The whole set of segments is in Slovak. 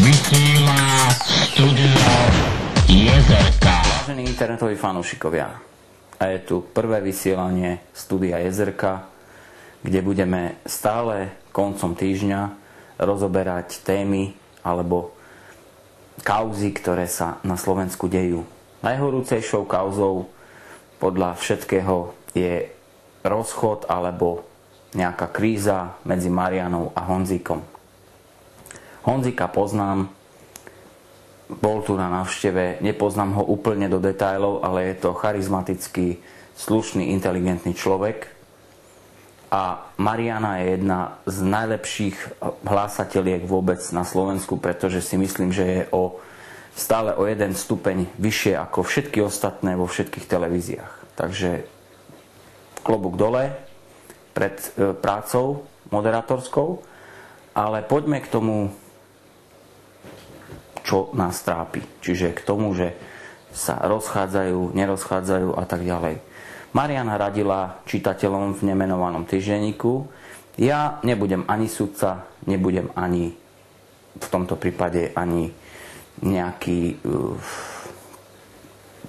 Vysiela studio Jezerka. Vážení internetoví fanúšikovia, a je tu prvé vysielanie studia Jezerka, kde budeme stále koncom týždňa rozoberať témy alebo kauzy, ktoré sa na Slovensku dejú. Najhorúcejšou kauzou podľa všetkého je rozchod alebo nejaká kríza medzi Marianou a Honzíkom. Honzíka poznám, bol tu na návšteve, nepoznám ho úplne do detailov, ale je to charizmatický, slušný, inteligentný človek. A Mariana je jedna z najlepších hlásateliek vôbec na Slovensku, pretože si myslím, že je stále o jeden stupeň vyššie ako všetky ostatné vo všetkých televíziách. Takže klobúk dole pred prácou moderátorskou, ale poďme k tomu, čo nás trápi. Čiže k tomu, že sa rozchádzajú, nerozchádzajú a tak ďalej. Mariana radila čitateľom v nemenovanom týždenníku. Ja nebudem ani sudca, nebudem ani v tomto prípade ani nejaký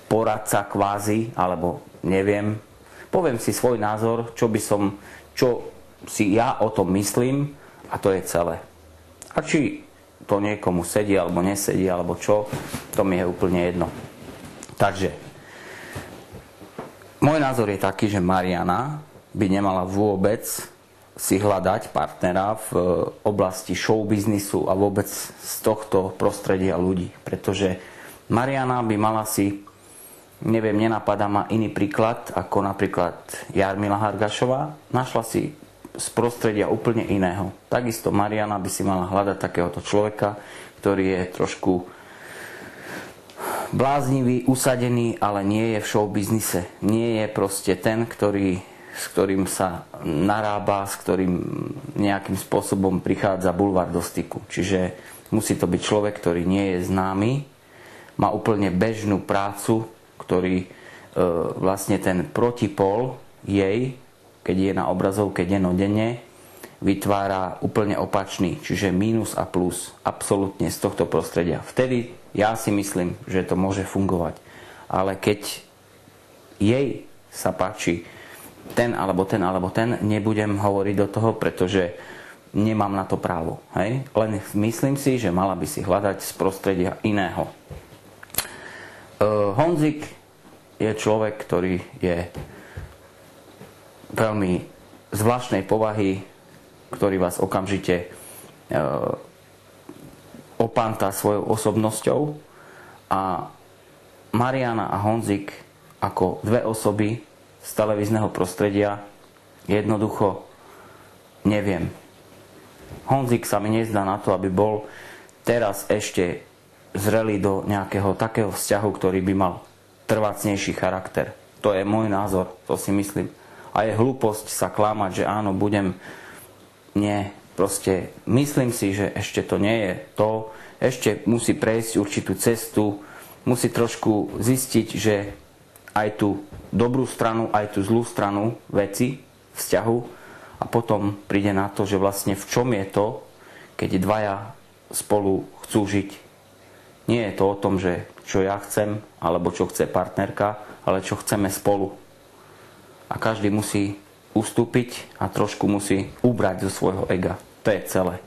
poradca kvázi, alebo neviem. Poviem si svoj názor, čo si ja o tom myslím, a to je celé. A či to niekomu sedí alebo nesedí, alebo čo, to mi je úplne jedno. Takže, môj názor je taký, že Mariana by nemala vôbec si hľadať partnera v oblasti showbiznisu a vôbec z tohto prostredia ľudí. Pretože Mariana by mala si, neviem, nenapadá ma iný príklad, ako napríklad Jarmila Hargašová, našla si z prostredia úplne iného. Takisto Mariana by si mala hľadať takéhoto človeka, ktorý je trošku bláznivý, usadený, ale nie je v showbiznise. Nie je proste ten, s ktorým sa narába, s ktorým nejakým spôsobom prichádza bulvár do styku. Čiže musí to byť človek, ktorý nie je známy, má úplne bežnú prácu, ktorý vlastne ten protipol jej, keď je na obrazovke dennodenne, vytvára úplne opačný, čiže mínus a plus, absolútne z tohto prostredia. Vtedy ja si myslím, že to môže fungovať. Ale keď jej sa páči ten alebo ten, nebudem hovoriť do toho, pretože nemám na to právo. Hej? Len myslím si, že mala by si hľadať z prostredia iného. Honzik je človek, ktorý je veľmi zvláštnej povahy, ktorý vás okamžite opántá svojou osobnosťou, a Mariana a Honzik ako dve osoby z televízneho prostredia jednoducho neviem. Honzik sa mi nezdá na to, aby bol teraz ešte zrelý do nejakého takého vzťahu, ktorý by mal trvácnejší charakter. To je môj názor, to si myslím. A je hlúposť sa klamať, že áno, nie, proste myslím si, že ešte to nie je to, ešte musí prejsť určitú cestu, musí trošku zistiť, že aj tú dobrú stranu, aj tú zlú stranu veci, vzťahu, a potom príde na to, že vlastne v čom je to, keď dvaja spolu chcú žiť. Nie je to o tom, že čo ja chcem, alebo čo chce partnerka, ale čo chceme spolu. A každý musí ustúpiť a trošku musí ubrať zo svojho ega. To je celé.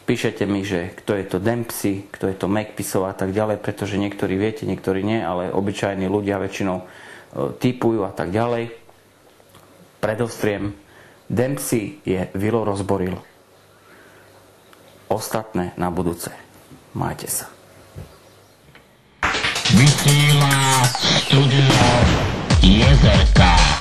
Píšete mi, že kto je to Dempsey, kto je to Macpisov a tak ďalej, pretože niektorí viete, niektorí nie, ale obyčajní ľudia väčšinou typujú a tak ďalej. Predostriem, Dempsey je Vilo Rozboril. Ostatné na budúce. Majte sa. Vysiela studio Jezerka.